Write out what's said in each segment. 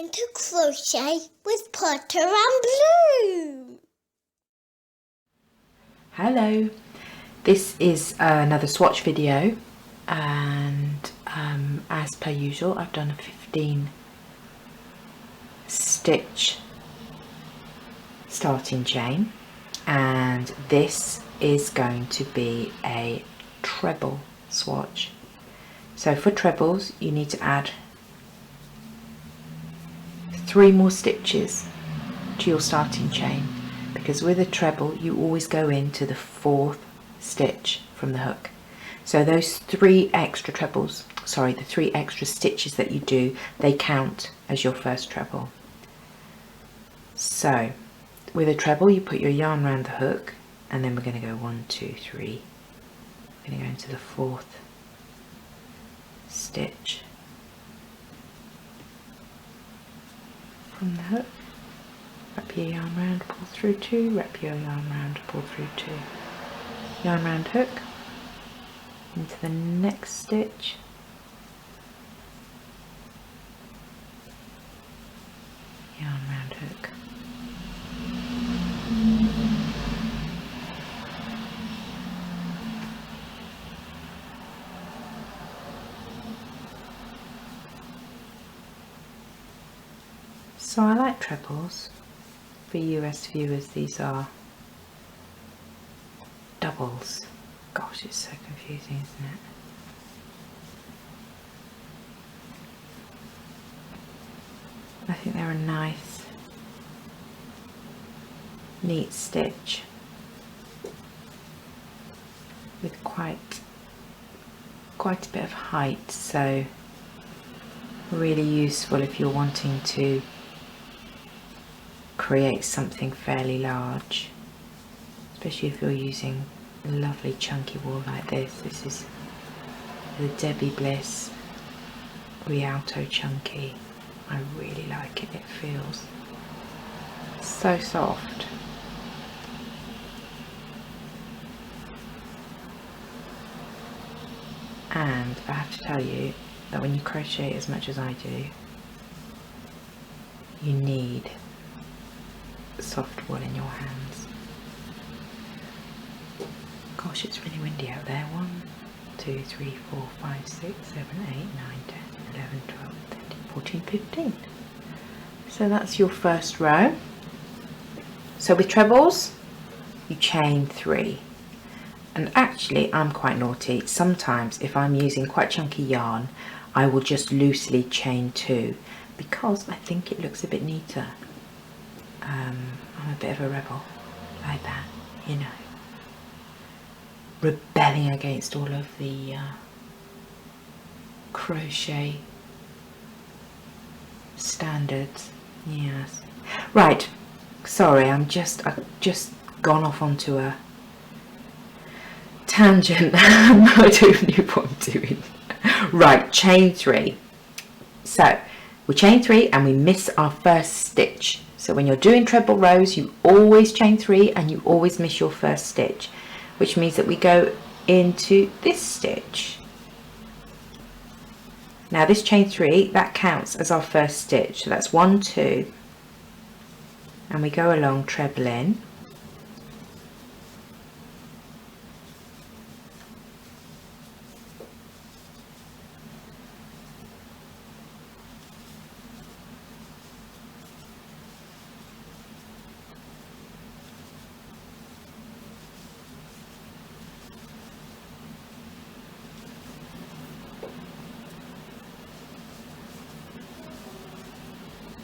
going to crochet with Potter and Bloom. Hello, this is another swatch video, and as per usual I've done a 15 stitch starting chain, and this is going to be a treble swatch. So for trebles you need to add 3 more stitches to your starting chain, because with a treble you always go into the 4th stitch from the hook. So those 3 extra trebles, sorry, the 3 extra stitches that you do, they count as your first treble. So with a treble you put your yarn around the hook, and then we're going to go 1, 2, 3. We're going to go into the 4th stitch from the hook. Wrap your yarn round, pull through 2, wrap your yarn round, pull through 2. Yarn round hook, into the next stitch, yarn round hook. So I like trebles. For US viewers, these are doubles. Gosh, it's so confusing, isn't it? I think they're a nice, neat stitch with quite a bit of height, so really useful if you're wanting to create something fairly large, especially if you're using a lovely chunky wool like this. This is the Debbie Bliss Rialto Chunky. I really like it. It feels so soft. And I have to tell you that when you crochet as much as I do, you need soft wool in your hands. Gosh, it's really windy out there. 1, 2, 3, 4, 5, 6, 7, 8, 9, 10, 11, 12, 13, 14, 15. So that's your first row. So with trebles, you chain 3. And actually, I'm quite naughty. Sometimes if I'm using quite chunky yarn, I will just loosely chain 2, because I think it looks a bit neater. I'm a bit of a rebel like that, you know, rebelling against all of the crochet standards. Yes, right, sorry, I've just gone off onto a tangent. I don't know what I'm doing. Right, chain 3. So we chain 3 and we miss our first stitch. So when you're doing treble rows, you always chain 3 and you always miss your first stitch, which means that we go into this stitch. Now this chain 3, that counts as our first stitch. So that's 1, 2, and we go along treble in.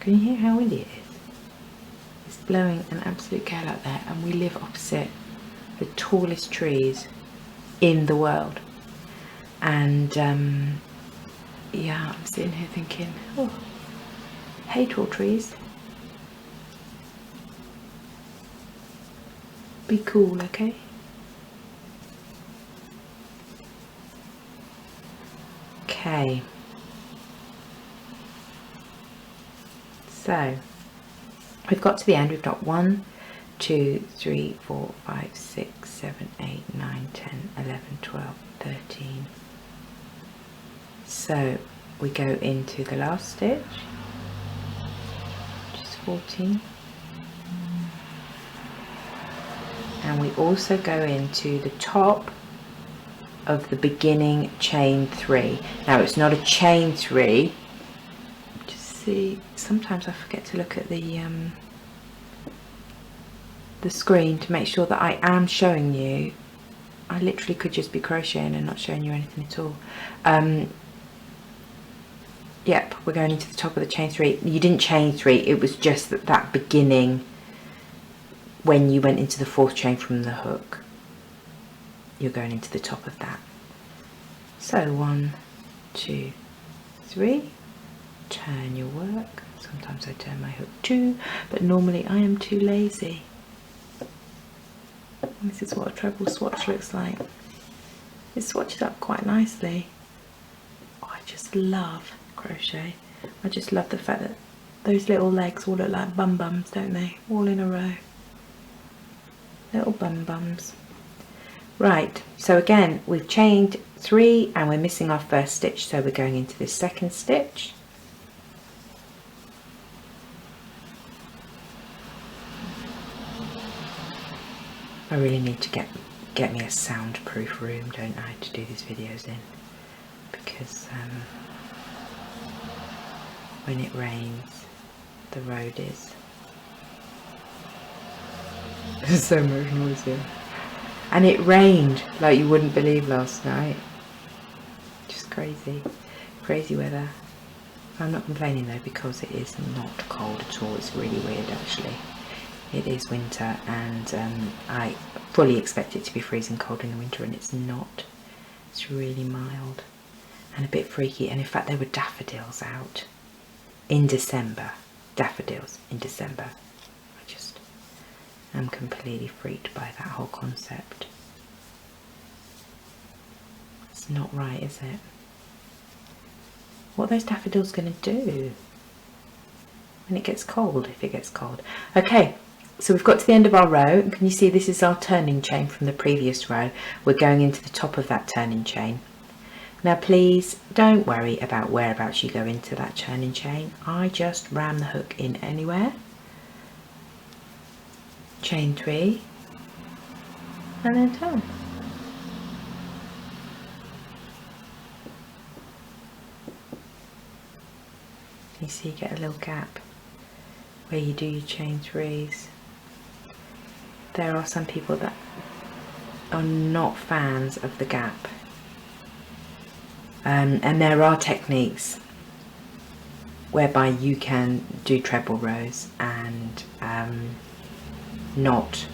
Can you hear how windy it is? It's blowing an absolute gale out there, and we live opposite the tallest trees in the world. And yeah, I'm sitting here thinking, oh, hey tall trees, be cool, okay? Okay. So we've got to the end. We've got 1, 2, 3, 4, 5, 6, 7, 8, 9, 10, 11, 12, 13. So we go into the last stitch, 14. And we also go into the top of the beginning chain 3. Now it's not a chain 3. Just see, sometimes I forget to look at the screen to make sure that I am showing you. I literally could just be crocheting and not showing you anything at all. Yep, we're going into the top of the chain 3. You didn't chain 3, it was just that beginning when you went into the 4th chain from the hook. You're going into the top of that. So 1, 2, 3, turn your work. Sometimes I turn my hook 2, but normally I am too lazy. And this is what a treble swatch looks like. It swatches up quite nicely. Oh, I just love crochet. I just love the fact that those little legs all look like bum bums, don't they? All in a row. Little bum bums. Right, so again we've chained 3 and we're missing our first stitch, so we're going into this second stitch. I really need to get me a soundproof room, don't I, to do these videos in, because when it rains the road is so much noisier. And it rained like you wouldn't believe last night. Just crazy. Crazy weather. I'm not complaining though, because it is not cold at all. It's really weird actually. It is winter, and I fully expect it to be freezing cold in the winter, and it's not. It's really mild and a bit freaky. And in fact there were daffodils out in December. Daffodils in December. I'm completely freaked by that whole concept. It's not right, is it? What are those daffodils going to do when it gets cold, if it gets cold? Okay, so we've got to the end of our row, and can you see this is our turning chain from the previous row? We're going into the top of that turning chain. Now please don't worry about whereabouts you go into that turning chain. I just ram the hook in anywhere. Chain 3 and then turn. You see, you get a little gap where you do your chain 3s. There are some people that are not fans of the gap, and there are techniques whereby you can do treble rows and not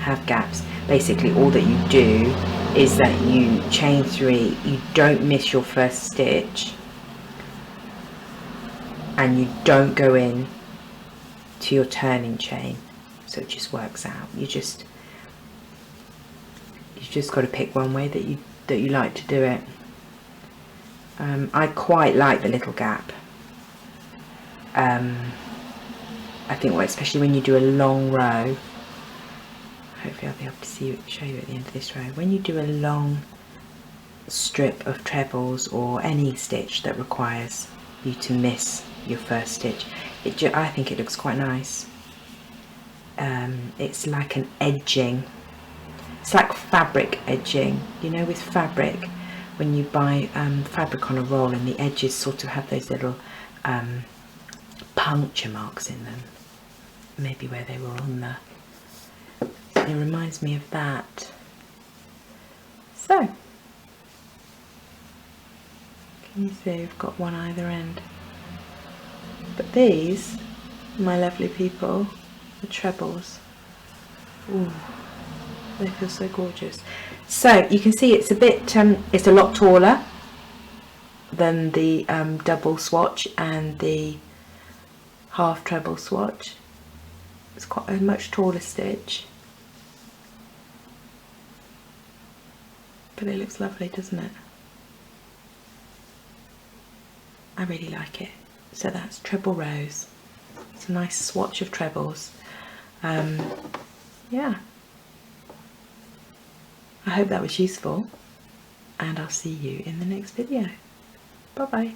have gaps. Basically all that you do is that you chain 3, you don't miss your first stitch, and you don't go in to your turning chain, so it just works out. You've just got to pick one way that you like to do it. I quite like the little gap. I think, well, especially when you do a long row, hopefully I'll be able to show you at the end of this row, when you do a long strip of trebles or any stitch that requires you to miss your first stitch, I think it looks quite nice. It's like an edging. It's like fabric edging, you know, with fabric, when you buy fabric on a roll and the edges sort of have those little puncture marks in them, maybe where they were on the, it reminds me of that. So can you see I've got one either end, but these, my lovely people, the trebles, ooh, they feel so gorgeous. So you can see it's a bit it's a lot taller than the double swatch and the half treble swatch. It's quite a much taller stitch, but it looks lovely, doesn't it? I really like it. So that's treble rows. It's a nice swatch of trebles. Yeah, I hope that was useful, and I'll see you in the next video. Bye bye.